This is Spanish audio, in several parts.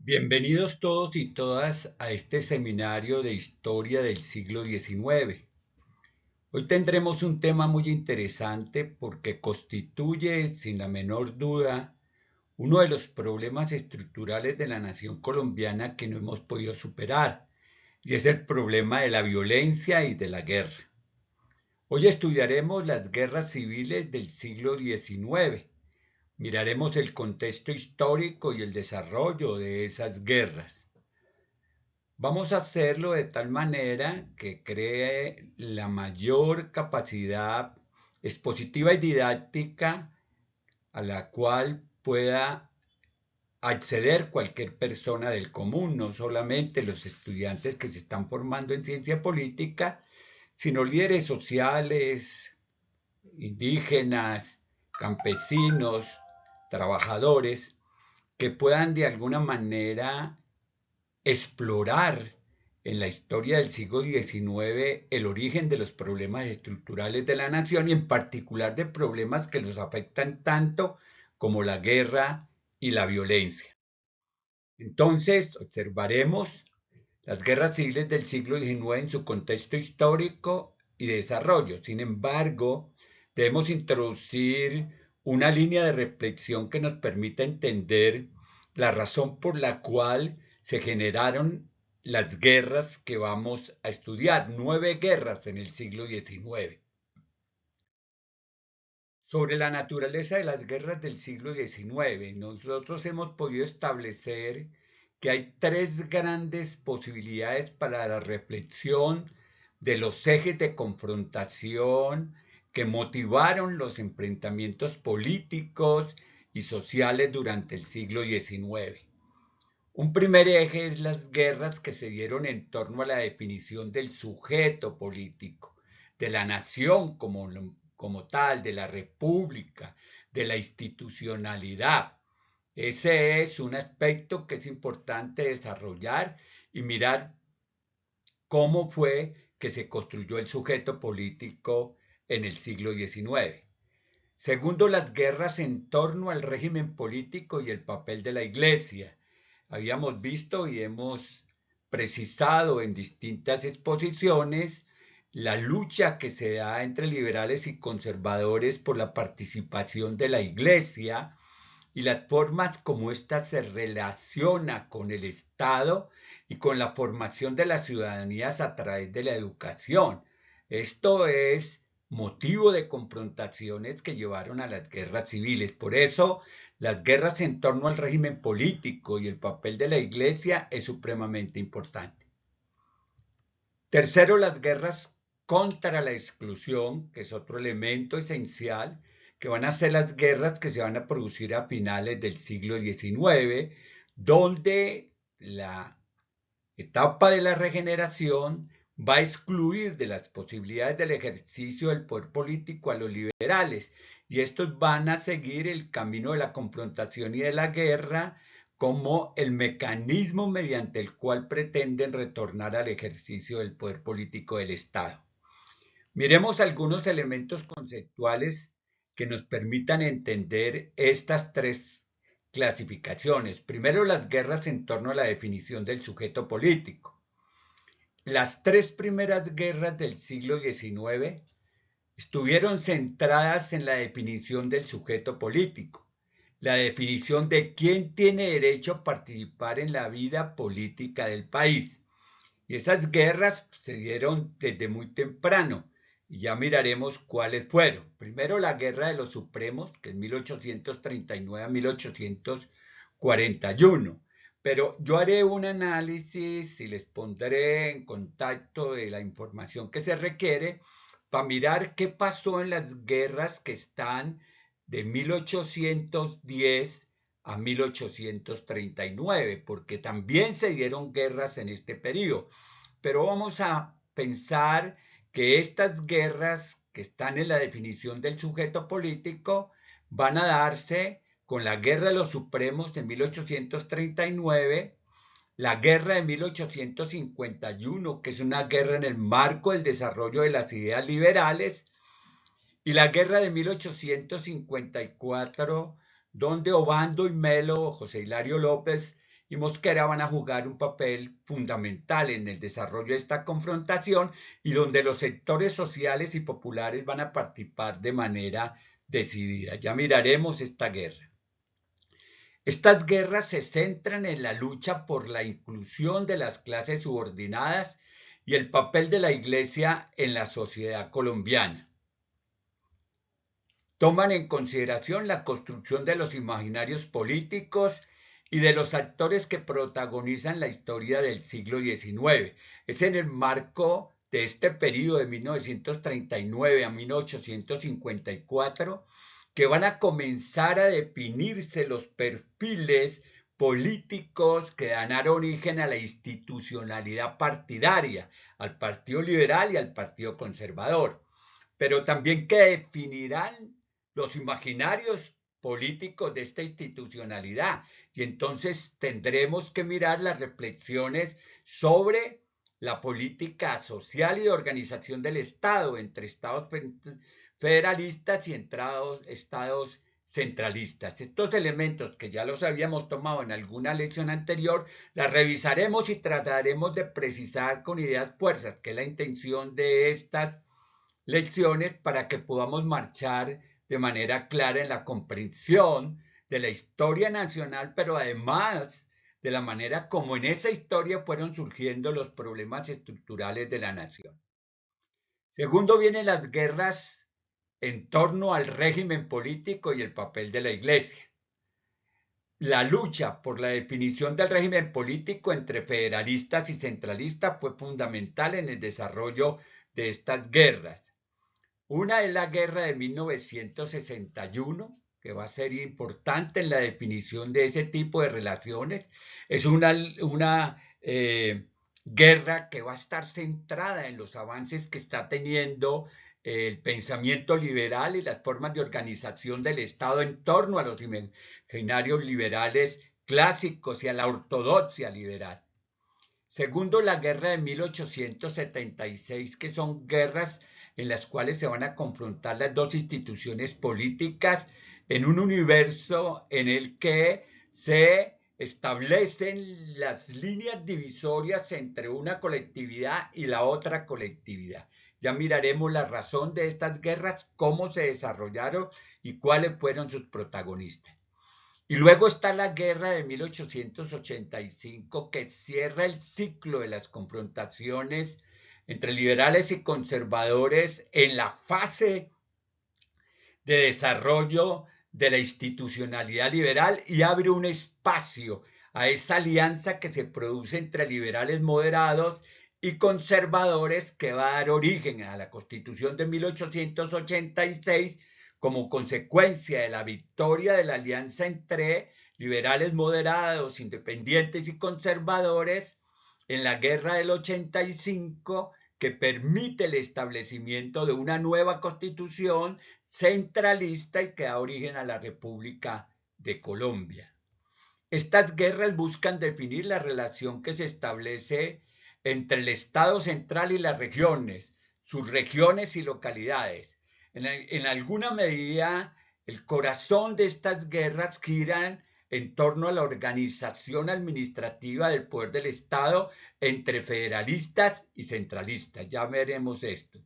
Bienvenidos todos y todas a este seminario de historia del siglo XIX. Hoy tendremos un tema muy interesante porque constituye, sin la menor duda, uno de los problemas estructurales de la nación colombiana que no hemos podido superar, y es el problema de la violencia y de la guerra. Hoy estudiaremos las guerras civiles del siglo XIX. Miraremos el contexto histórico y el desarrollo de esas guerras. Vamos a hacerlo de tal manera que cree la mayor capacidad expositiva y didáctica a la cual pueda acceder cualquier persona del común, no solamente los estudiantes que se están formando en ciencia política, sino líderes sociales, indígenas, campesinos, trabajadores, que puedan de alguna manera explorar en la historia del siglo XIX el origen de los problemas estructurales de la nación y en particular de problemas que los afectan tanto como la guerra y la violencia. Entonces, observaremos las guerras civiles del siglo XIX en su contexto histórico y desarrollo. Sin embargo, debemos introducir una línea de reflexión que nos permita entender la razón por la cual se generaron las guerras que vamos a estudiar, 9 guerras en el siglo XIX. Sobre la naturaleza de las guerras del siglo XIX, nosotros hemos podido establecer que hay tres grandes posibilidades para la reflexión de los ejes de confrontación que motivaron los enfrentamientos políticos y sociales durante el siglo XIX. Un primer eje es las guerras que se dieron en torno a la definición del sujeto político, de la nación como tal, de la república, de la institucionalidad. Ese es un aspecto que es importante desarrollar y mirar cómo fue que se construyó el sujeto político en el siglo XIX. Segundo, las guerras en torno al régimen político y el papel de la Iglesia. Habíamos visto y hemos precisado en distintas exposiciones la lucha que se da entre liberales y conservadores por la participación de la Iglesia y las formas como ésta se relaciona con el Estado y con la formación de las ciudadanías a través de la educación. Esto es motivo de confrontaciones que llevaron a las guerras civiles. Por eso, las guerras en torno al régimen político y el papel de la Iglesia es supremamente importante. Tercero, las guerras contra la exclusión, que es otro elemento esencial, que van a ser las guerras que se van a producir a finales del siglo XIX, donde la etapa de la regeneración va a excluir de las posibilidades del ejercicio del poder político a los liberales, y estos van a seguir el camino de la confrontación y de la guerra como el mecanismo mediante el cual pretenden retornar al ejercicio del poder político del Estado. Miremos algunos elementos conceptuales que nos permitan entender estas tres clasificaciones. Primero, las guerras en torno a la definición del sujeto político. Las tres primeras guerras del siglo XIX estuvieron centradas en la definición del sujeto político, la definición de quién tiene derecho a participar en la vida política del país. Y esas guerras se dieron desde muy temprano, y ya miraremos cuáles fueron. Primero, la Guerra de los Supremos, que es 1839 a 1841. Pero yo haré un análisis y les pondré en contacto de la información que se requiere para mirar qué pasó en las guerras que están de 1810 a 1839, porque también se dieron guerras en este periodo. Pero vamos a pensar que estas guerras que están en la definición del sujeto político van a darse con la Guerra de los Supremos de 1839, la Guerra de 1851, que es una guerra en el marco del desarrollo de las ideas liberales, y la Guerra de 1854, donde Obando y Melo, José Hilario López y Mosquera van a jugar un papel fundamental en el desarrollo de esta confrontación y donde los sectores sociales y populares van a participar de manera decidida. Ya miraremos esta guerra. Estas guerras se centran en la lucha por la inclusión de las clases subordinadas y el papel de la Iglesia en la sociedad colombiana. Toman en consideración la construcción de los imaginarios políticos y de los actores que protagonizan la historia del siglo XIX. Es en el marco de este periodo de 1939 a 1854 que van a comenzar a definirse los perfiles políticos que dan origen a la institucionalidad partidaria, al Partido Liberal y al Partido Conservador, pero también que definirán los imaginarios políticos de esta institucionalidad. Y entonces tendremos que mirar las reflexiones sobre la política social y de organización del Estado entre estados federalistas y estados centralistas. Estos elementos que ya los habíamos tomado en alguna lección anterior, las revisaremos y trataremos de precisar con ideas fuerzas, que es la intención de estas lecciones para que podamos marchar de manera clara en la comprensión de la historia nacional, pero además de la manera como en esa historia fueron surgiendo los problemas estructurales de la nación. Segundo, vienen las guerras en torno al régimen político y el papel de la Iglesia. La lucha por la definición del régimen político entre federalistas y centralistas fue fundamental en el desarrollo de estas guerras. Una es la guerra de 1961, que va a ser importante en la definición de ese tipo de relaciones. Es una guerra que va a estar centrada en los avances que está teniendo el pensamiento liberal y las formas de organización del Estado en torno a los imaginarios liberales clásicos y a la ortodoxia liberal. Segundo, la guerra de 1876, que son guerras en las cuales se van a confrontar las dos instituciones políticas en un universo en el que se establecen las líneas divisorias entre una colectividad y la otra colectividad. Ya miraremos la razón de estas guerras, cómo se desarrollaron y cuáles fueron sus protagonistas. Y luego está la guerra de 1885 que cierra el ciclo de las confrontaciones entre liberales y conservadores en la fase de desarrollo de la institucionalidad liberal y abre un espacio a esa alianza que se produce entre liberales moderados y conservadores que va a dar origen a la Constitución de 1886 como consecuencia de la victoria de la alianza entre liberales moderados, independientes y conservadores en la guerra del 85, que permite el establecimiento de una nueva constitución centralista y que da origen a la República de Colombia. Estas guerras buscan definir la relación que se establece entre el Estado central y las regiones, subregiones y localidades. En alguna medida, el corazón de estas guerras giran en torno a la organización administrativa del poder del Estado entre federalistas y centralistas. Ya veremos esto.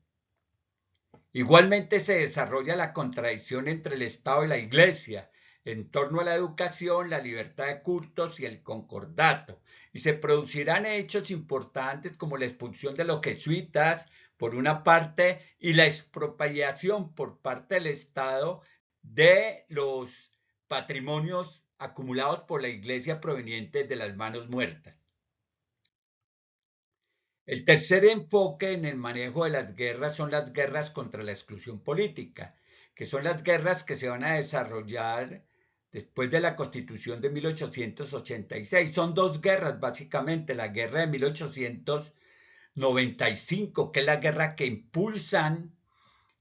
Igualmente se desarrolla la contradicción entre el Estado y la Iglesia en torno a la educación, la libertad de cultos y el concordato. Y se producirán hechos importantes como la expulsión de los jesuitas, por una parte, y la expropiación por parte del Estado de los patrimonios acumulados por la Iglesia provenientes de las manos muertas. El tercer enfoque en el manejo de las guerras son las guerras contra la exclusión política, que son las guerras que se van a desarrollar después de la Constitución de 1886. Son dos guerras, básicamente, la guerra de 1895, que es la guerra que impulsan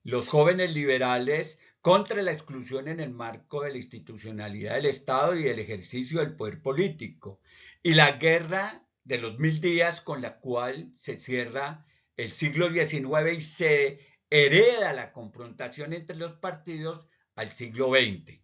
los jóvenes liberales contra la exclusión en el marco de la institucionalidad del Estado y el ejercicio del poder político, y la guerra de los 1000 días con la cual se cierra el siglo XIX y se hereda la confrontación entre los partidos al siglo XX.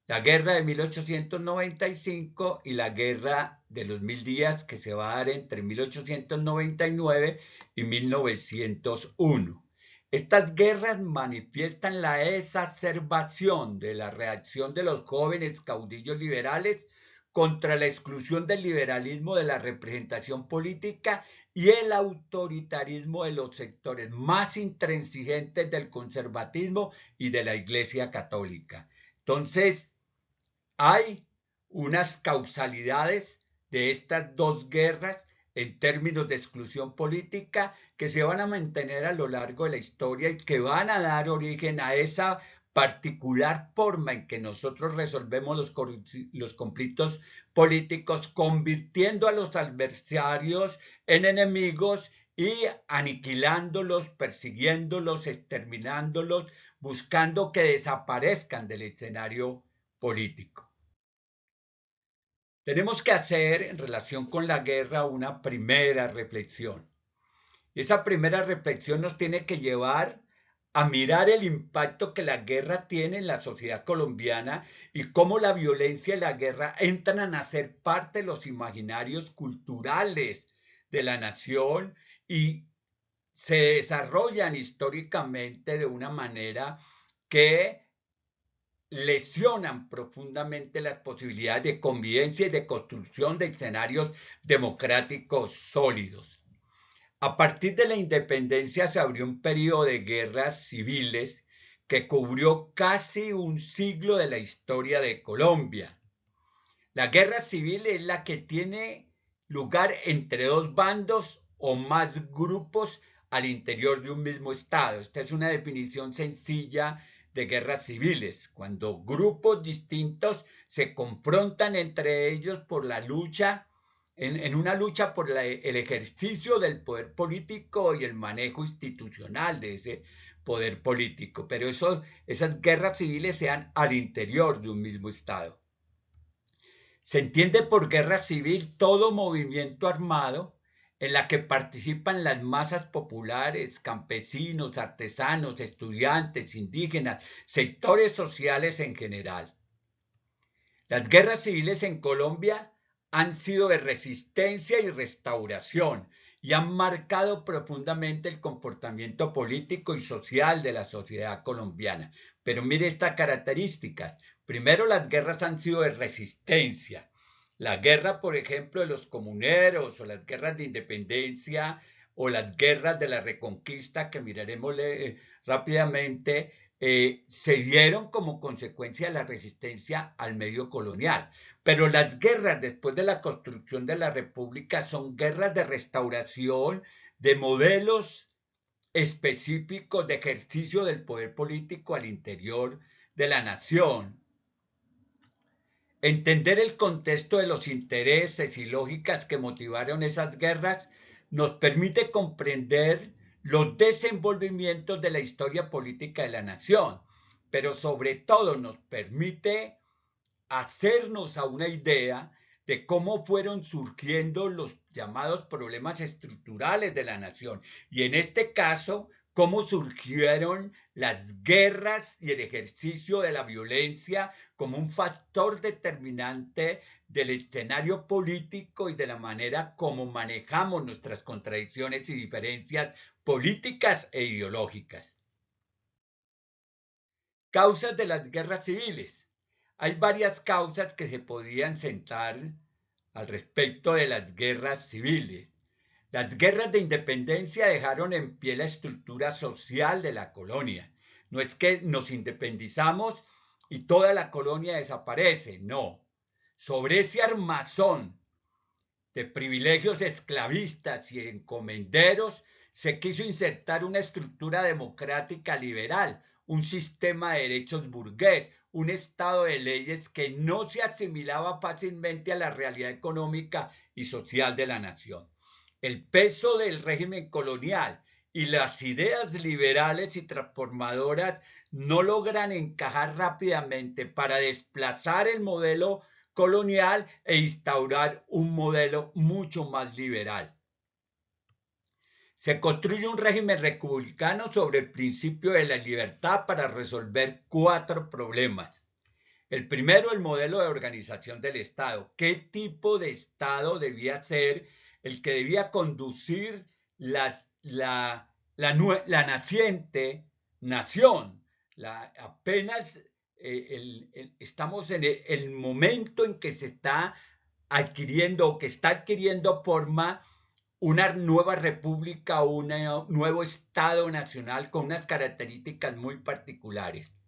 La guerra de 1895 y la guerra de los 1000 días que se va a dar entre 1899 y 1901. Estas guerras manifiestan la exacerbación de la reacción de los jóvenes caudillos liberales contra la exclusión del liberalismo de la representación política y el autoritarismo de los sectores más intransigentes del conservatismo y de la Iglesia Católica. Entonces, hay unas causalidades de estas dos guerras en términos de exclusión política que se van a mantener a lo largo de la historia y que van a dar origen a esa particular forma en que nosotros resolvemos los conflictos políticos, convirtiendo a los adversarios en enemigos y aniquilándolos, persiguiéndolos, exterminándolos, buscando que desaparezcan del escenario político. Tenemos que hacer en relación con la guerra una primera reflexión. Esa primera reflexión nos tiene que llevar a mirar el impacto que la guerra tiene en la sociedad colombiana y cómo la violencia y la guerra entran a ser parte de los imaginarios culturales de la nación y se desarrollan históricamente de una manera que lesionan profundamente las posibilidades de convivencia y de construcción de escenarios democráticos sólidos. A partir de la independencia se abrió un periodo de guerras civiles que cubrió casi un siglo de la historia de Colombia. La guerra civil es la que tiene lugar entre dos bandos o más grupos al interior de un mismo estado. Esta es una definición sencilla de guerras civiles, cuando grupos distintos se confrontan entre ellos por la lucha, en una lucha por el ejercicio del poder político y el manejo institucional de ese poder político. Pero esas guerras civiles se dan al interior de un mismo estado. Se entiende por guerra civil todo movimiento armado en la que participan las masas populares, campesinos, artesanos, estudiantes, indígenas, sectores sociales en general. Las guerras civiles en Colombia han sido de resistencia y restauración y han marcado profundamente el comportamiento político y social de la sociedad colombiana. Pero mire estas características. Primero, las guerras han sido de resistencia. La guerra, por ejemplo, de los comuneros o las guerras de independencia o las guerras de la reconquista que miraremos rápidamente, se dieron como consecuencia de la resistencia al medio colonial. Pero las guerras después de la construcción de la República son guerras de restauración de modelos específicos de ejercicio del poder político al interior de la nación. Entender el contexto de los intereses y lógicas que motivaron esas guerras nos permite comprender los desenvolvimientos de la historia política de la nación, pero sobre todo nos permite hacernos a una idea de cómo fueron surgiendo los llamados problemas estructurales de la nación y en este caso cómo surgieron las guerras y el ejercicio de la violencia como un factor determinante del escenario político y de la manera como manejamos nuestras contradicciones y diferencias políticas e ideológicas. Causas de las guerras civiles. Hay varias causas que se podrían sentar al respecto de las guerras civiles. Las guerras de independencia dejaron en pie la estructura social de la colonia. No es que nos independizamos y toda la colonia desaparece, no. Sobre ese armazón de privilegios esclavistas y encomenderos se quiso insertar una estructura democrática liberal, un sistema de derechos burgués, un estado de leyes que no se asimilaba fácilmente a la realidad económica y social de la nación. El peso del régimen colonial y las ideas liberales y transformadoras no logran encajar rápidamente para desplazar el modelo colonial e instaurar un modelo mucho más liberal. Se construye un régimen republicano sobre el principio de la libertad para resolver 4 problemas. El primero, el modelo de organización del Estado. ¿Qué tipo de Estado debía ser el que debía conducir la naciente nación? Apenas estamos en el momento en que se está adquiriendo o que está adquiriendo forma una nueva república o un nuevo Estado nacional con unas características muy particulares.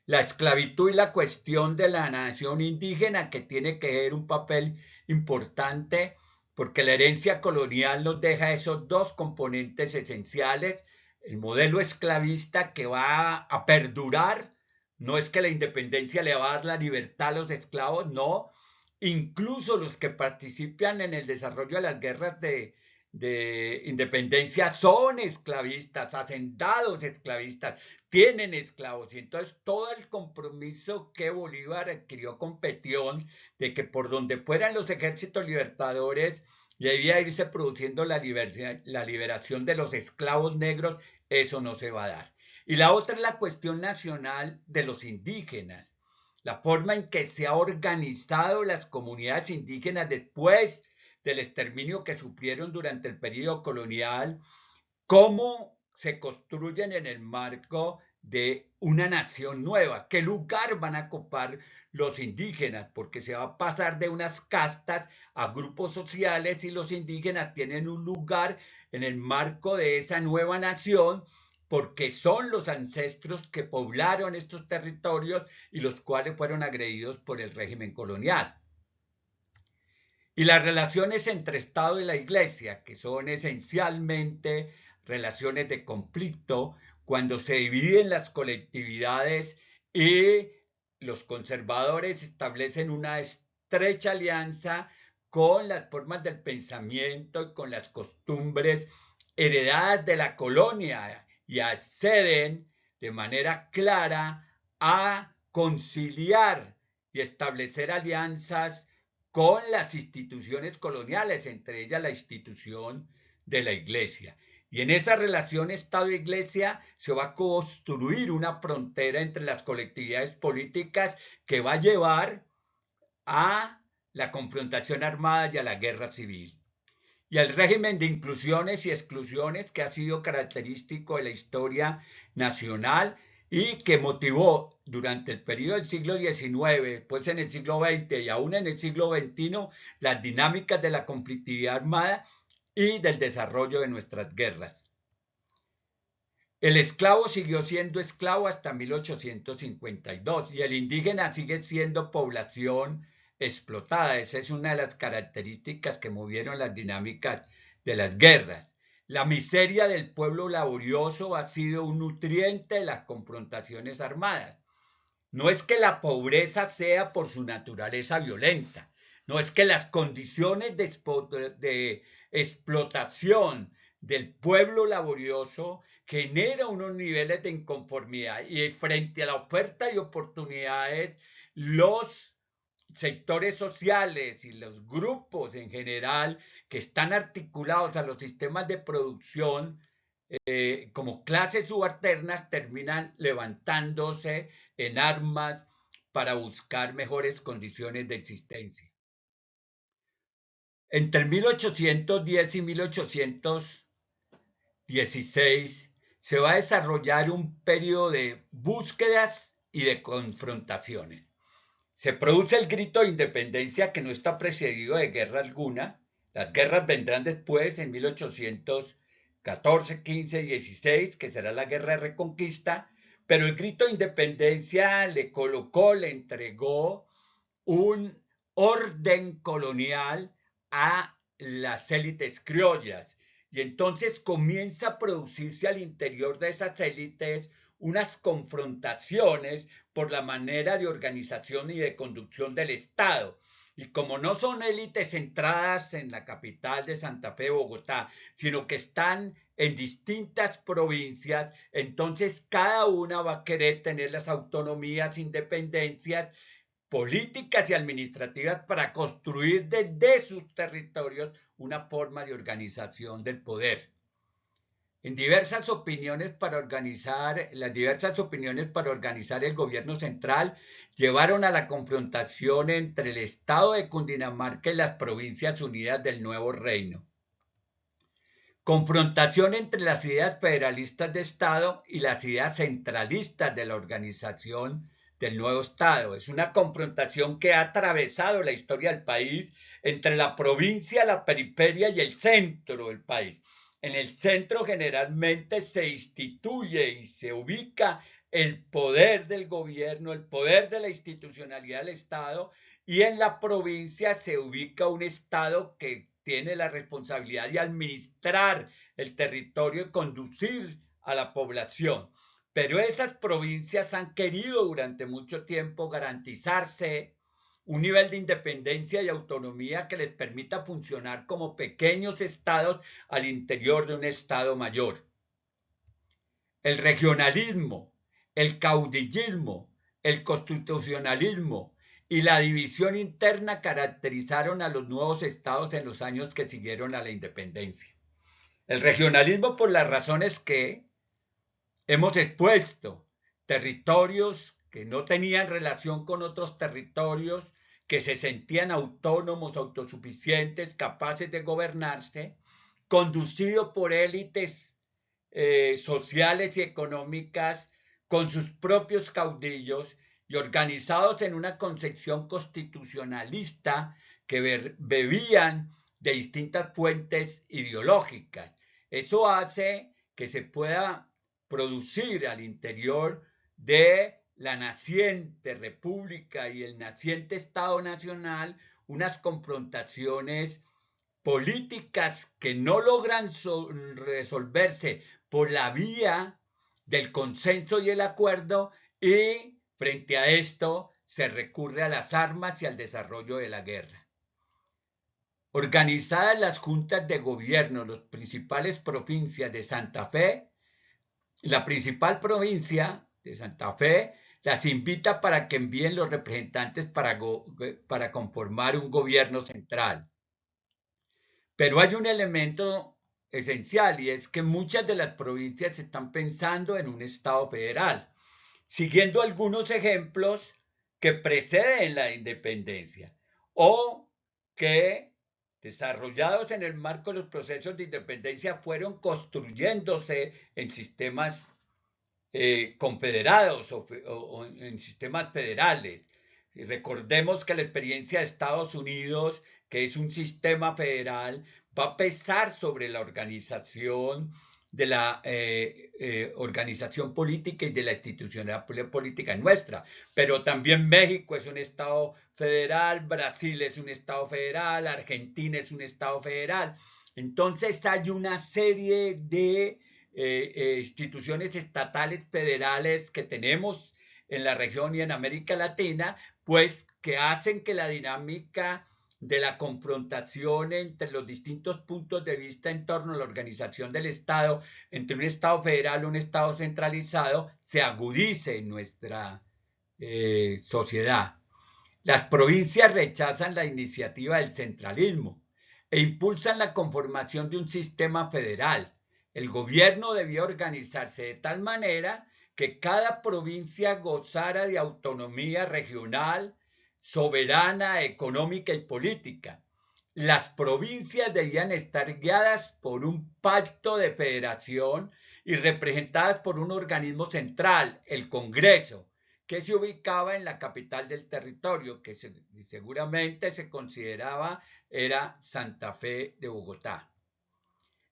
La esclavitud y la cuestión de la nación indígena, que tiene que ver un papel importante porque la herencia colonial nos deja esos dos componentes esenciales. El modelo esclavista que va a perdurar, no es que la independencia le va a dar la libertad a los esclavos, no, incluso los que participan en el desarrollo de las guerras de independencia son esclavistas, hacendados esclavistas, tienen esclavos. Y entonces todo el compromiso que Bolívar adquirió con Petión de que por donde fueran los ejércitos libertadores debía irse produciendo la liberación de los esclavos negros, eso no se va a dar. Y la otra es la cuestión nacional de los indígenas, la forma en que se han organizado las comunidades indígenas después del exterminio que sufrieron durante el periodo colonial, cómo se construyen en el marco de una nación nueva, qué lugar van a ocupar los indígenas, porque se va a pasar de unas castas a grupos sociales y los indígenas tienen un lugar en el marco de esa nueva nación porque son los ancestros que poblaron estos territorios y los cuales fueron agredidos por el régimen colonial. Y las relaciones entre Estado y la Iglesia, que son esencialmente relaciones de conflicto, cuando se dividen las colectividades y los conservadores establecen una estrecha alianza con las formas del pensamiento y con las costumbres heredadas de la colonia y acceden de manera clara a conciliar y establecer alianzas con las instituciones coloniales, entre ellas la institución de la Iglesia. Y en esa relación Estado-Iglesia se va a construir una frontera entre las colectividades políticas que va a llevar a la confrontación armada y a la guerra civil. Y el régimen de inclusiones y exclusiones que ha sido característico de la historia nacional y que motivó durante el periodo del siglo XIX, pues en el siglo XX y aún en el siglo XXI, las dinámicas de la conflictividad armada y del desarrollo de nuestras guerras. El esclavo siguió siendo esclavo hasta 1852 y el indígena sigue siendo población explotada. Esa es una de las características que movieron las dinámicas de las guerras. La miseria del pueblo laborioso ha sido un nutriente de las confrontaciones armadas. No es que la pobreza sea por su naturaleza violenta, no es que las condiciones de explotación del pueblo laborioso genera unos niveles de inconformidad y frente a la oferta y oportunidades, los sectores sociales y los grupos en general que están articulados a los sistemas de producción como clases subalternas terminan levantándose en armas para buscar mejores condiciones de existencia. Entre 1810 y 1816 se va a desarrollar un periodo de búsquedas y de confrontaciones. Se produce el grito de independencia que no está precedido de guerra alguna. Las guerras vendrán después, en 1814, 15, 16, que será la guerra de reconquista, pero el grito de independencia le entregó un orden colonial a las élites criollas. Y entonces comienza a producirse al interior de esas élites unas confrontaciones por la manera de organización y de conducción del Estado. Y como no son élites centradas en la capital de Santa Fe, Bogotá, sino que están en distintas provincias, entonces cada una va a querer tener las autonomías, independencias políticas y administrativas para construir desde sus territorios una forma de organización del poder. en diversas opiniones para organizar, las diversas opiniones para organizar el gobierno central llevaron a la confrontación entre el Estado de Cundinamarca y las Provincias Unidas del Nuevo Reino. Confrontación entre las ideas federalistas de Estado y las ideas centralistas de la organización del nuevo Estado. Es una confrontación que ha atravesado la historia del país entre la provincia, la periferia y el centro del país. En el centro generalmente se instituye y se ubica el poder del gobierno, el poder de la institucionalidad del Estado, y en la provincia se ubica un Estado que tiene la responsabilidad de administrar el territorio y conducir a la población. Pero esas provincias han querido durante mucho tiempo garantizarse un nivel de independencia y autonomía que les permita funcionar como pequeños estados al interior de un estado mayor. El regionalismo, el caudillismo, el constitucionalismo y la división interna caracterizaron a los nuevos estados en los años que siguieron a la independencia. El regionalismo por las razones que hemos expuesto, territorios que no tenían relación con otros territorios, que se sentían autónomos, autosuficientes, capaces de gobernarse, conducido por élites sociales y económicas con sus propios caudillos y organizados en una concepción constitucionalista que bebían de distintas fuentes ideológicas. Eso hace que se pueda producir al interior de la naciente república y el naciente Estado Nacional unas confrontaciones políticas que no logran resolverse por la vía del consenso y el acuerdo, y frente a esto se recurre a las armas y al desarrollo de la guerra. Organizadas las juntas de gobierno, las principales provincias de Santa Fe, la principal provincia de Santa Fe las invita para que envíen los representantes para conformar un gobierno central. Pero hay un elemento esencial, y es que muchas de las provincias están pensando en un Estado federal, siguiendo algunos ejemplos que preceden la independencia o que, desarrollados en el marco de los procesos de independencia, fueron construyéndose en sistemas confederados o en sistemas federales. Y recordemos que la experiencia de Estados Unidos, que es un sistema federal, va a pesar sobre la organización de la organización política y de la institucionalidad política nuestra. Pero también México es un Estado federal, Brasil es un Estado federal, Argentina es un Estado federal. Entonces hay una serie de instituciones estatales federales que tenemos en la región y en América Latina, pues que hacen que la dinámica de la confrontación entre los distintos puntos de vista en torno a la organización del Estado, entre un Estado federal y un Estado centralizado, se agudice en nuestra sociedad. Las provincias rechazan la iniciativa del centralismo e impulsan la conformación de un sistema federal. El gobierno debía organizarse de tal manera que cada provincia gozara de autonomía regional, soberana, económica y política. Las provincias debían estar guiadas por un pacto de federación y representadas por un organismo central, el Congreso, que se ubicaba en la capital del territorio, que seguramente se consideraba era Santa Fe de Bogotá.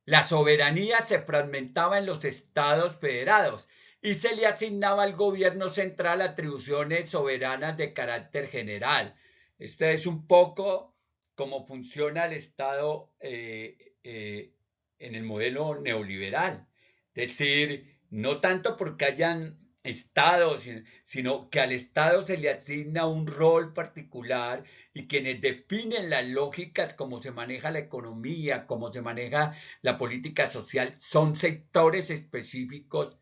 La soberanía se fragmentaba en los estados federados y se le asignaba al gobierno central atribuciones soberanas de carácter general. Este es un poco cómo funciona el Estado en el modelo neoliberal. Es decir, no tanto porque hayan estados, sino que al Estado se le asigna un rol particular, y quienes definen las lógicas, cómo se maneja la economía, cómo se maneja la política social, son sectores específicos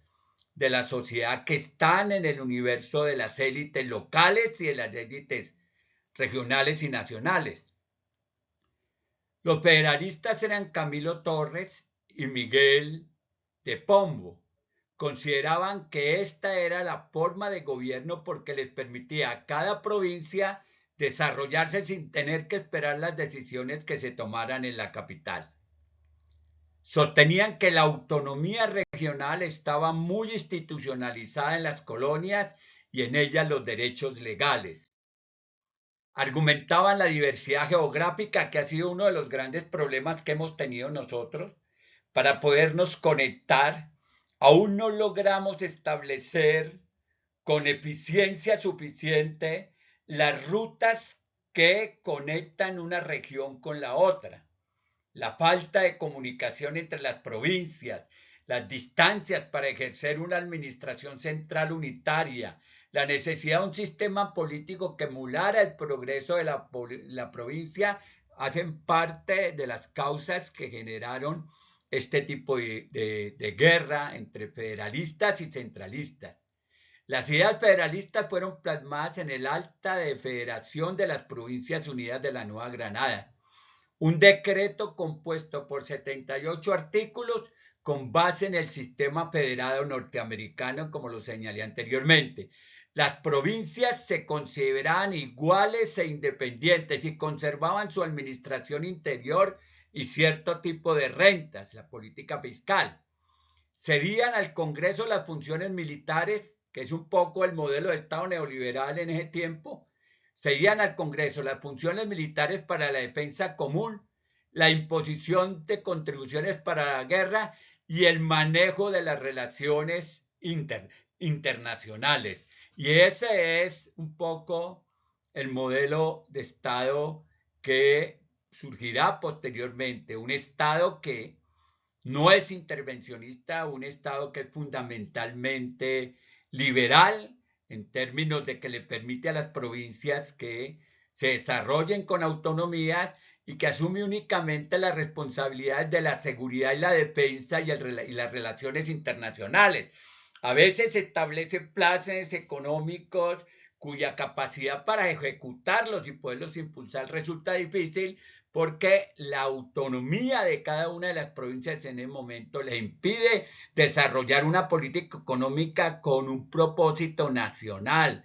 de la sociedad que están en el universo de las élites locales y de las élites regionales y nacionales. Los federalistas eran Camilo Torres y Miguel de Pombo. Consideraban que esta era la forma de gobierno porque les permitía a cada provincia desarrollarse sin tener que esperar las decisiones que se tomaran en la capital. Sostenían que la autonomía regional estaba muy institucionalizada en las colonias y en ellas los derechos legales. Argumentaban la diversidad geográfica, que ha sido uno de los grandes problemas que hemos tenido nosotros para podernos conectar. Aún no logramos establecer con eficiencia suficiente las rutas que conectan una región con la otra. La falta de comunicación entre las provincias, las distancias para ejercer una administración central unitaria, la necesidad de un sistema político que emulara el progreso de la provincia, hacen parte de las causas que generaron este tipo de guerra entre federalistas y centralistas. Las ideas federalistas fueron plasmadas en el Acta de Federación de las Provincias Unidas de la Nueva Granada, un decreto compuesto por 78 artículos con base en el sistema federado norteamericano, como lo señalé anteriormente. Las provincias se consideraban iguales e independientes y conservaban su administración interior y cierto tipo de rentas, la política fiscal. Cedían al Congreso las funciones militares, que es un poco el modelo de Estado neoliberal en ese tiempo. Cedían al Congreso las funciones militares para la defensa común, la imposición de contribuciones para la guerra y el manejo de las relaciones internacionales. Y ese es un poco el modelo de Estado que surgirá posteriormente, un Estado que no es intervencionista, un Estado que es fundamentalmente liberal en términos de que le permite a las provincias que se desarrollen con autonomías y que asume únicamente las responsabilidades de la seguridad y la defensa y las relaciones internacionales. A veces se establecen planes económicos cuya capacidad para ejecutarlos y poderlos impulsar resulta difícil, porque la autonomía de cada una de las provincias en el momento les impide desarrollar una política económica con un propósito nacional.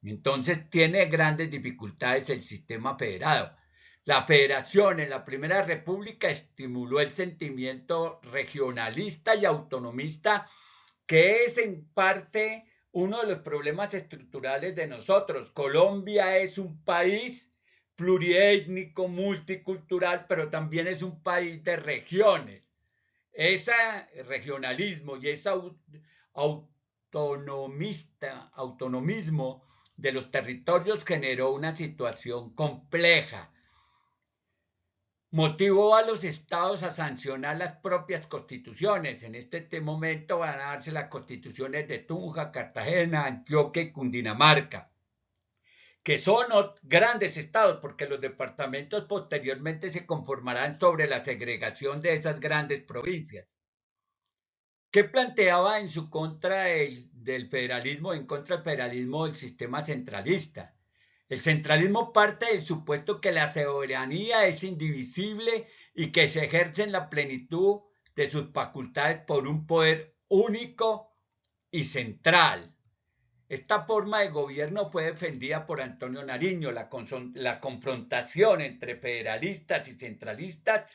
Entonces tiene grandes dificultades el sistema federado. La federación en la Primera República estimuló el sentimiento regionalista y autonomista, que es en parte uno de los problemas estructurales de nosotros. Colombia es un país pluriétnico, multicultural, pero también es un país de regiones. Ese regionalismo y ese autonomismo de los territorios generó una situación compleja. Motivó a los estados a sancionar las propias constituciones. En este momento van a darse las constituciones de Tunja, Cartagena, Antioquia y Cundinamarca, que son grandes estados, porque los departamentos posteriormente se conformarán sobre la segregación de esas grandes provincias. ¿Qué planteaba en su contra del federalismo, en contra del federalismo del sistema centralista? El centralismo parte del supuesto que la soberanía es indivisible y que se ejerce en la plenitud de sus facultades por un poder único y central. Esta forma de gobierno fue defendida por Antonio Nariño. La confrontación entre federalistas y centralistas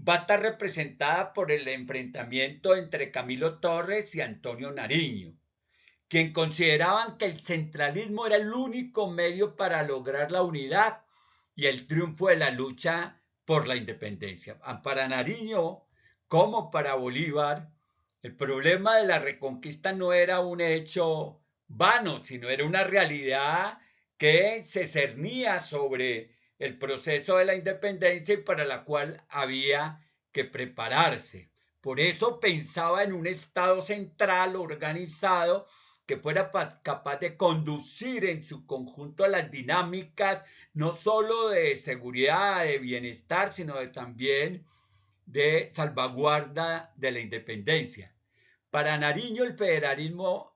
va a estar representada por el enfrentamiento entre Camilo Torres y Antonio Nariño, quien consideraban que el centralismo era el único medio para lograr la unidad y el triunfo de la lucha por la independencia. Para Nariño, como para Bolívar, el problema de la reconquista no era un hecho vano, sino era una realidad que se cernía sobre el proceso de la independencia y para la cual había que prepararse. Por eso pensaba en un Estado central organizado que fuera capaz de conducir en su conjunto las dinámicas, no solo de seguridad, de bienestar, sino también de salvaguarda de la independencia. Para Nariño el federalismo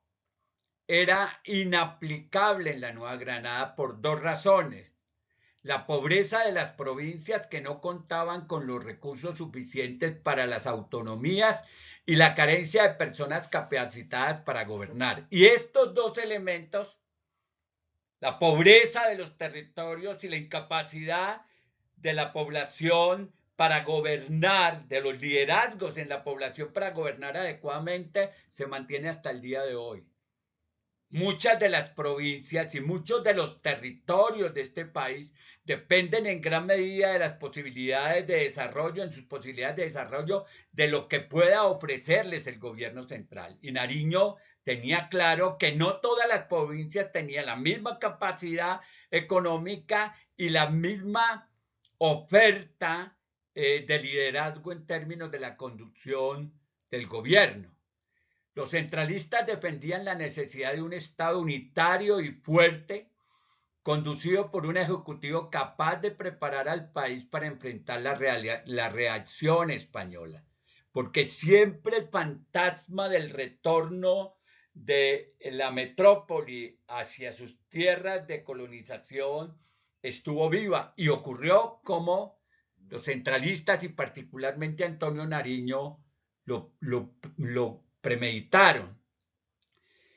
era inaplicable en la Nueva Granada por dos razones. la pobreza de las provincias que no contaban con los recursos suficientes para las autonomías y la carencia de personas capacitadas para gobernar. Y estos dos elementos, la pobreza de los territorios y la incapacidad de la población para gobernar, de los liderazgos en la población para gobernar adecuadamente, se mantiene hasta el día de hoy. Muchas de las provincias y muchos de los territorios de este país dependen en gran medida de las posibilidades de desarrollo, en sus posibilidades de desarrollo, de lo que pueda ofrecerles el gobierno central. Y Nariño tenía claro que no todas las provincias tenían la misma capacidad económica y la misma oferta de liderazgo en términos de la conducción del gobierno. Los centralistas defendían la necesidad de un Estado unitario y fuerte, conducido por un ejecutivo capaz de preparar al país para enfrentar la reacción española, porque siempre el fantasma del retorno de la metrópoli hacia sus tierras de colonización estuvo viva y ocurrió como los centralistas y particularmente Antonio Nariño lo premeditaron.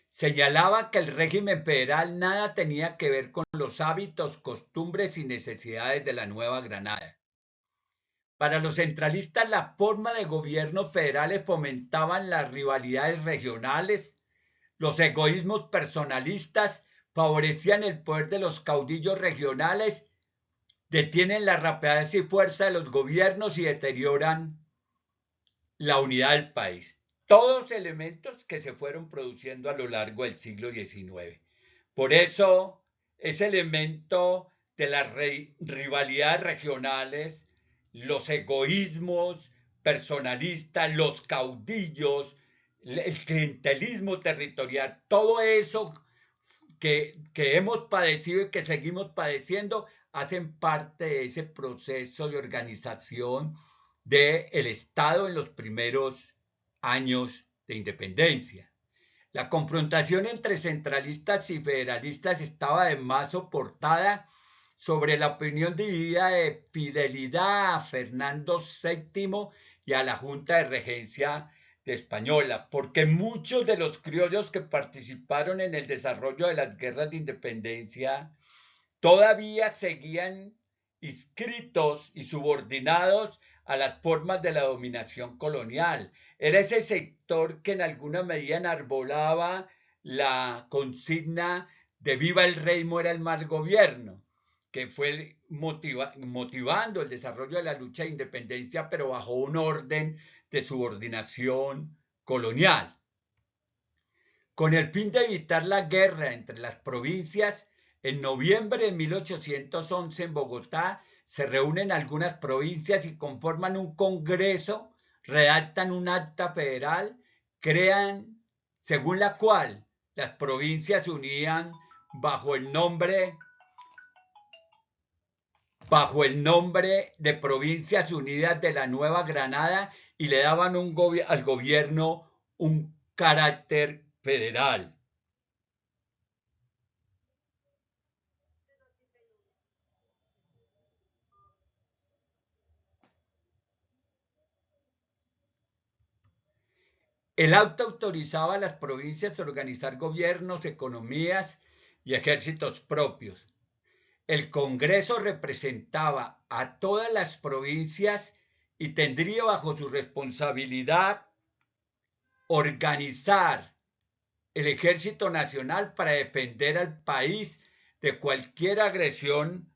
Señalaba que el régimen federal nada tenía que ver con los hábitos, costumbres y necesidades de la Nueva Granada. Para los centralistas, la forma de gobierno federales fomentaban las rivalidades regionales, los egoísmos personalistas, favorecían el poder de los caudillos regionales, detienen la rapidez y fuerza de los gobiernos y deterioran la unidad del país. Todos elementos que se fueron produciendo a lo largo del siglo XIX. Por eso, ese elemento de las rivalidades regionales, los egoísmos personalistas, los caudillos, el clientelismo territorial, todo eso que hemos padecido y que seguimos padeciendo, hacen parte de ese proceso de organización del Estado en los primeros años de independencia. La confrontación entre centralistas y federalistas estaba además soportada sobre la opinión dividida de fidelidad a Fernando VII y a la Junta de Regencia de Española, porque muchos de los criollos que participaron en el desarrollo de las guerras de independencia todavía seguían inscritos y subordinados a las formas de la dominación colonial. Era ese sector que en alguna medida enarbolaba la consigna de viva el rey, muera el mal gobierno, que fue motivando el desarrollo de la lucha de independencia, pero bajo un orden de subordinación colonial. Con el fin de evitar la guerra entre las provincias, en noviembre de 1811 en Bogotá se reúnen algunas provincias y conforman un congreso, redactan un acta federal, crean, según la cual las provincias se unían bajo el nombre de Provincias Unidas de la Nueva Granada y le daban al gobierno un carácter federal. El acta autorizaba a las provincias a organizar gobiernos, economías y ejércitos propios. El Congreso representaba a todas las provincias y tendría bajo su responsabilidad organizar el Ejército Nacional para defender al país de cualquier agresión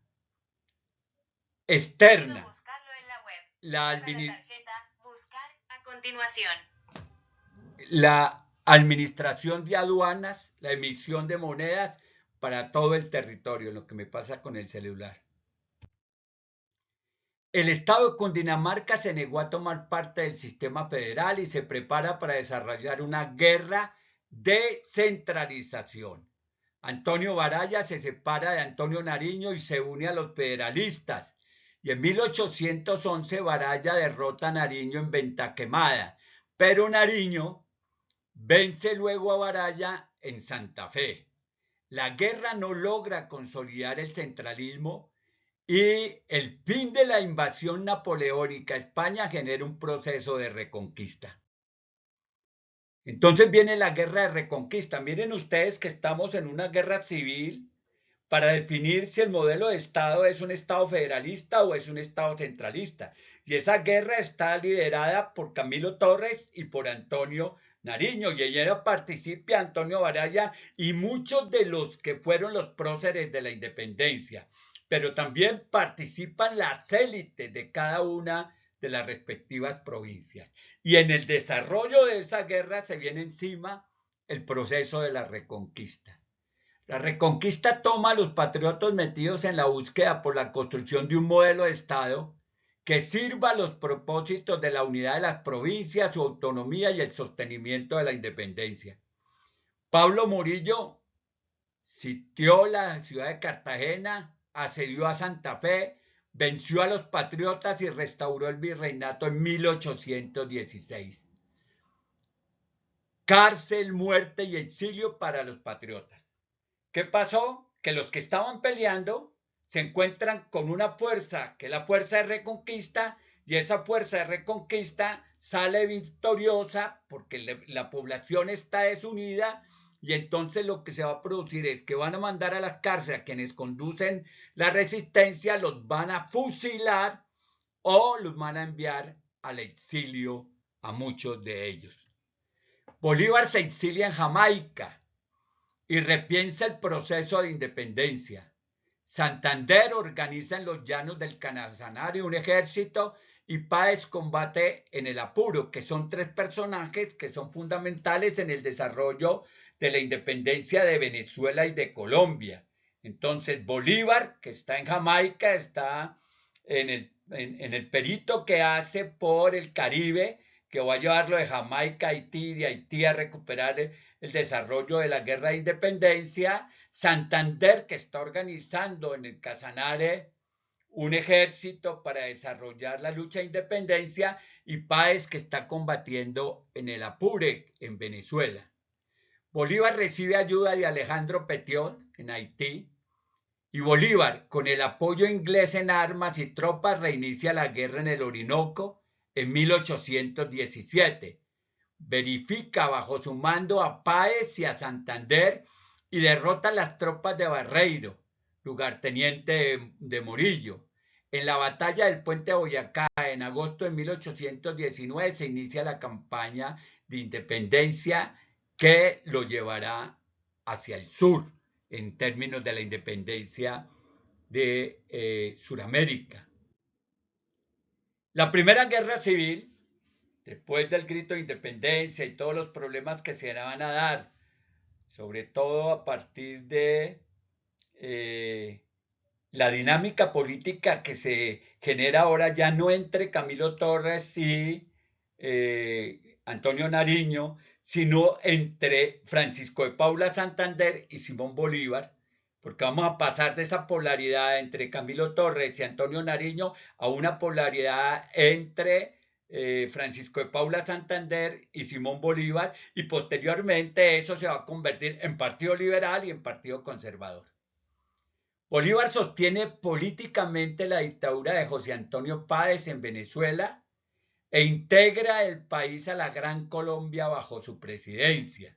externa. Buscarlo en la web. La tarjeta, buscar a continuación. La administración de aduanas, la emisión de monedas para todo el territorio, lo que me pasa con el celular. El Estado de Cundinamarca se negó a tomar parte del sistema federal y se prepara para desarrollar una guerra de centralización. Antonio Baraya se separa de Antonio Nariño y se une a los federalistas. Y en 1811 Baraya derrota a Nariño en Venta Quemada, pero Nariño vence luego a Baraya en Santa Fe. La guerra no logra consolidar el centralismo y el fin de la invasión napoleónica a España genera un proceso de reconquista. Entonces viene la guerra de reconquista. Miren ustedes que estamos en una guerra civil para definir si el modelo de Estado es un Estado federalista o es un Estado centralista. Y esa guerra está liderada por Camilo Torres y por Antonio Nariño. Y en ella participa Antonio Baraya y muchos de los que fueron los próceres de la independencia. Pero también participan las élites de cada una de las respectivas provincias. Y en el desarrollo de esa guerra se viene encima el proceso de la reconquista. La reconquista toma a los patriotas metidos en la búsqueda por la construcción de un modelo de Estado que sirva a los propósitos de la unidad de las provincias, su autonomía y el sostenimiento de la independencia. Pablo Murillo sitió la ciudad de Cartagena, asedió a Santa Fe, venció a los patriotas y restauró el virreinato en 1816. Cárcel, muerte y exilio para los patriotas. ¿Qué pasó? Que los que estaban peleando se encuentran con una fuerza, que es la fuerza de reconquista, y esa fuerza de reconquista sale victoriosa porque la población está desunida, y entonces lo que se va a producir es que van a mandar a las cárceles a quienes conducen la resistencia, los van a fusilar o los van a enviar al exilio a muchos de ellos. Bolívar se exilia en Jamaica y repiensa el proceso de independencia. Santander organiza en los llanos del Canazanario un ejército y Páez combate en el Apuro, que son tres personajes que son fundamentales en el desarrollo de la independencia de Venezuela y de Colombia. Entonces Bolívar, que está en Jamaica, está en el perito que hace por el Caribe, que va a llevarlo de Jamaica a Haití, de Haití a recuperar el desarrollo de la guerra de independencia. Santander, que está organizando en el Casanare un ejército para desarrollar la lucha de independencia, y Páez, que está combatiendo en el Apure, en Venezuela. Bolívar recibe ayuda de Alejandro Petión en Haití, y Bolívar, con el apoyo inglés en armas y tropas, reinicia la guerra en el Orinoco en 1817. Verifica bajo su mando a Páez y a Santander y derrota a las tropas de Barreiro, lugarteniente de Murillo. En la batalla del puente de Boyacá, en agosto de 1819, se inicia la campaña de independencia que lo llevará hacia el sur en términos de la independencia de Sudamérica. La primera guerra civil, después del grito de independencia y todos los problemas que se van a dar, sobre todo a partir de la dinámica política que se genera ahora ya no entre Camilo Torres y Antonio Nariño, sino entre Francisco de Paula Santander y Simón Bolívar, porque vamos a pasar de esa polaridad entre Camilo Torres y Antonio Nariño a una polaridad entre Francisco de Paula Santander y Simón Bolívar, y posteriormente eso se va a convertir en Partido Liberal y en Partido Conservador. Bolívar sostiene políticamente la dictadura de José Antonio Páez en Venezuela e integra el país a la Gran Colombia bajo su presidencia.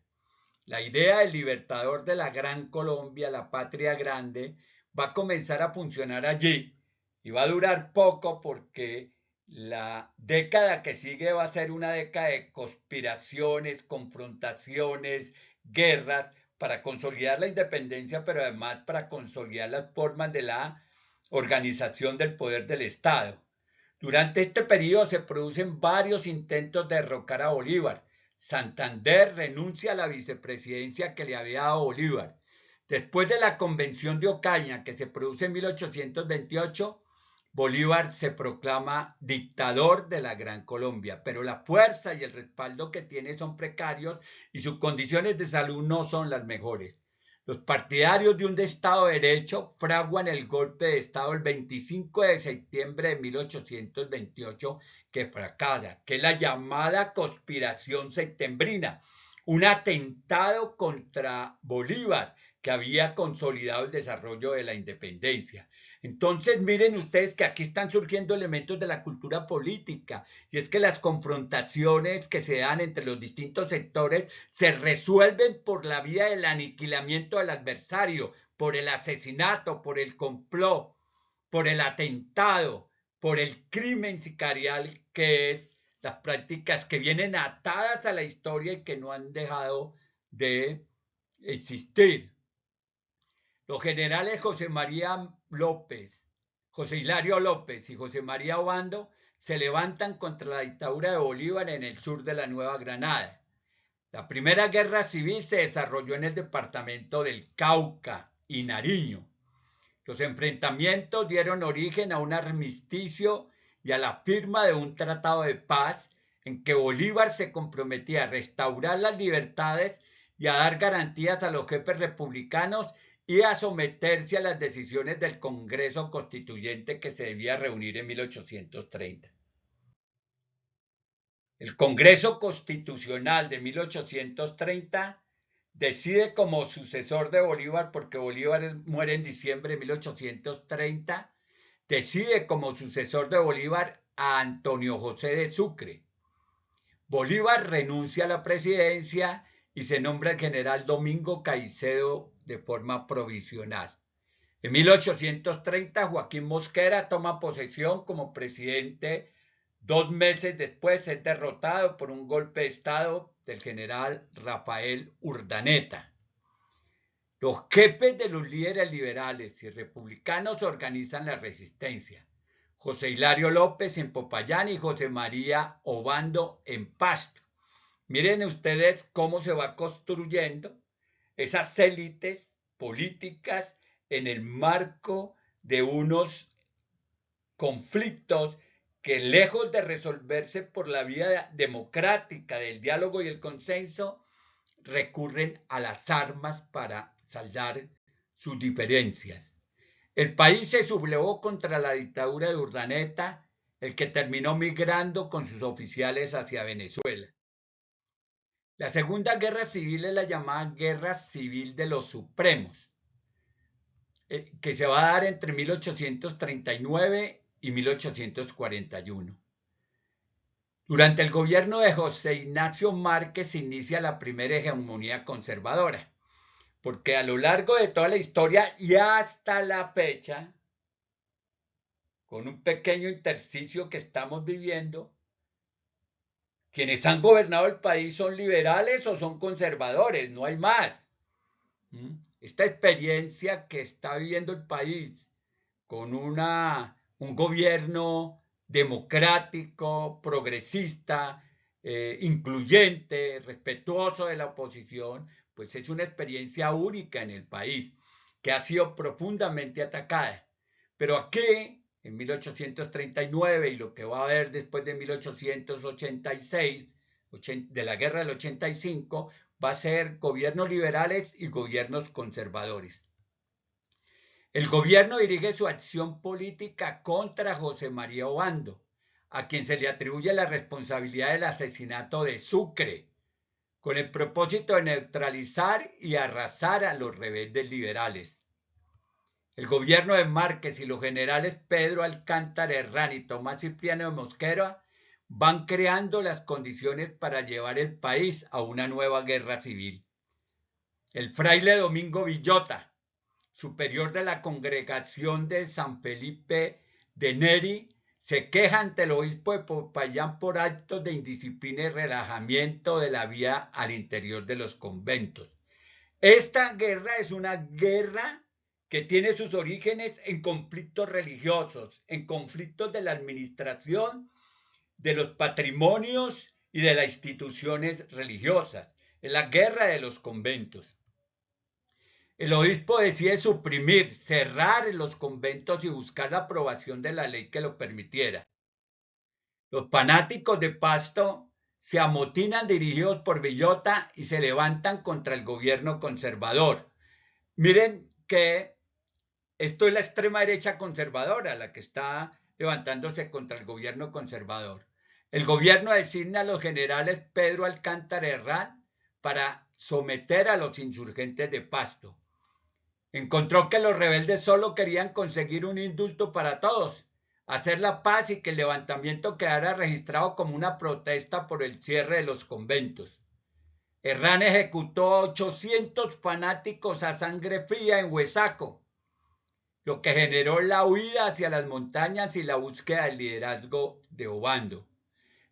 La idea del libertador de la Gran Colombia, la patria grande, va a comenzar a funcionar allí y va a durar poco porque la década que sigue va a ser una década de conspiraciones, confrontaciones, guerras para consolidar la independencia, pero además para consolidar las formas de la organización del poder del Estado. Durante este periodo se producen varios intentos de derrocar a Bolívar. Santander renuncia a la vicepresidencia que le había dado Bolívar. Después de la convención de Ocaña, que se produce en 1828, Bolívar se proclama dictador de la Gran Colombia, pero la fuerza y el respaldo que tiene son precarios y sus condiciones de salud no son las mejores. Los partidarios de un Estado de Derecho fraguan el golpe de Estado el 25 de septiembre de 1828 que fracasa, que es la llamada conspiración septembrina, un atentado contra Bolívar que había consolidado el desarrollo de la independencia. Entonces miren ustedes que aquí están surgiendo elementos de la cultura política, y es que las confrontaciones que se dan entre los distintos sectores se resuelven por la vía del aniquilamiento del adversario, por el asesinato, por el complot, por el atentado, por el crimen sicarial, que es las prácticas que vienen atadas a la historia y que no han dejado de existir. Los generales José Hilario López y José María Obando se levantan contra la dictadura de Bolívar en el sur de la Nueva Granada. La primera guerra civil se desarrolló en el departamento del Cauca y Nariño. Los enfrentamientos dieron origen a un armisticio y a la firma de un tratado de paz en que Bolívar se comprometía a restaurar las libertades y a dar garantías a los jefes republicanos y a someterse a las decisiones del Congreso Constituyente que se debía reunir en 1830. El Congreso Constitucional de 1830 decide como sucesor de Bolívar, porque Bolívar muere en diciembre de 1830, decide como sucesor de Bolívar a Antonio José de Sucre. Bolívar renuncia a la presidencia y se nombra el general Domingo Caicedo de forma provisional. En 1830, Joaquín Mosquera toma posesión como presidente. 2 meses después es derrotado por un golpe de estado del general Rafael Urdaneta. Los jefes de los líderes liberales y republicanos organizan la resistencia. José Hilario López en Popayán y José María Obando en Pasto. Miren ustedes cómo se va construyendo esas élites políticas en el marco de unos conflictos que, lejos de resolverse por la vía democrática del diálogo y el consenso, recurren a las armas para saldar sus diferencias. El país se sublevó contra la dictadura de Urdaneta, el que terminó migrando con sus oficiales hacia Venezuela. La Segunda Guerra Civil es la llamada Guerra Civil de los Supremos, que se va a dar entre 1839 y 1841. Durante el gobierno de José Ignacio Márquez se inicia la primera hegemonía conservadora, porque a lo largo de toda la historia y hasta la fecha, con un pequeño intersticio que estamos viviendo, quienes han gobernado el país son liberales o son conservadores, no hay más. Esta experiencia que está viviendo el país con un gobierno democrático, progresista, incluyente, respetuoso de la oposición, pues es una experiencia única en el país, que ha sido profundamente atacada. Pero aquí, en 1839 y lo que va a haber después de 1886, de la guerra del 85, va a ser gobiernos liberales y gobiernos conservadores. El gobierno dirige su acción política contra José María Obando, a quien se le atribuye la responsabilidad del asesinato de Sucre, con el propósito de neutralizar y arrasar a los rebeldes liberales. El gobierno de Márquez y los generales Pedro Alcántara Herrán y Tomás Cipriano de Mosquera van creando las condiciones para llevar el país a una nueva guerra civil. El fraile Domingo Villota, superior de la congregación de San Felipe de Neri, se queja ante el obispo de Popayán por actos de indisciplina y relajamiento de la vida al interior de los conventos. Esta guerra es una guerra que tiene sus orígenes en conflictos religiosos, en conflictos de la administración, de los patrimonios y de las instituciones religiosas, en la guerra de los conventos. El obispo decide suprimir, cerrar los conventos y buscar la aprobación de la ley que lo permitiera. Los fanáticos de Pasto se amotinan dirigidos por Villota y se levantan contra el gobierno conservador. Miren que esto es la extrema derecha conservadora, la que está levantándose contra el gobierno conservador. El gobierno designa a los generales Pedro Alcántara Herrán para someter a los insurgentes de Pasto. Encontró que los rebeldes solo querían conseguir un indulto para todos, hacer la paz y que el levantamiento quedara registrado como una protesta por el cierre de los conventos. Herrán ejecutó a 800 fanáticos a sangre fría en Huesaco, lo que generó la huida hacia las montañas y la búsqueda del liderazgo de Obando.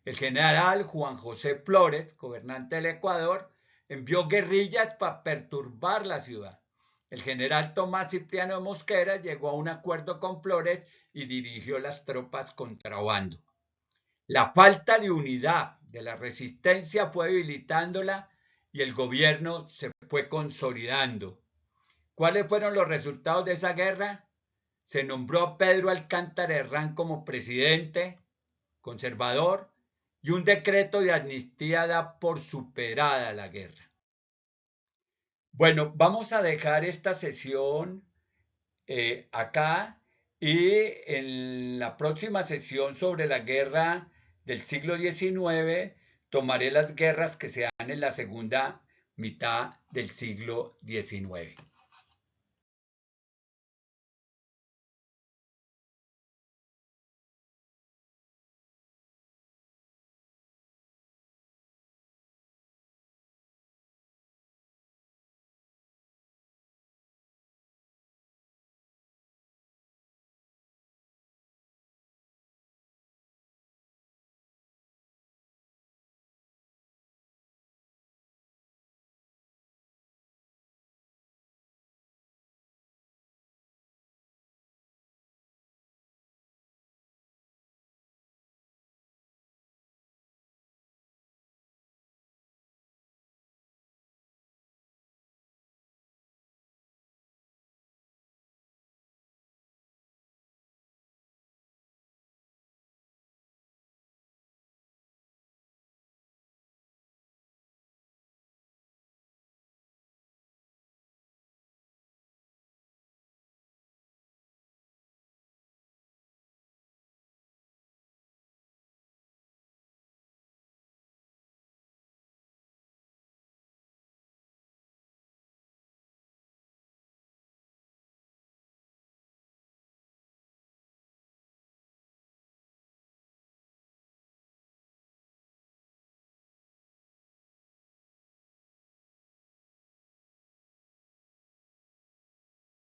El general Juan José Flores, gobernante del Ecuador, envió guerrillas para perturbar la ciudad. El general Tomás Cipriano de Mosquera llegó a un acuerdo con Flores y dirigió las tropas contra Obando. La falta de unidad de la resistencia fue debilitándola y el gobierno se fue consolidando. ¿Cuáles fueron los resultados de esa guerra? Se nombró a Pedro Alcántara Herrán como presidente conservador y un decreto de amnistía da por superada la guerra. Bueno, vamos a dejar esta sesión acá y en la próxima sesión sobre la guerra del siglo XIX tomaré las guerras que se dan en la segunda mitad del siglo XIX.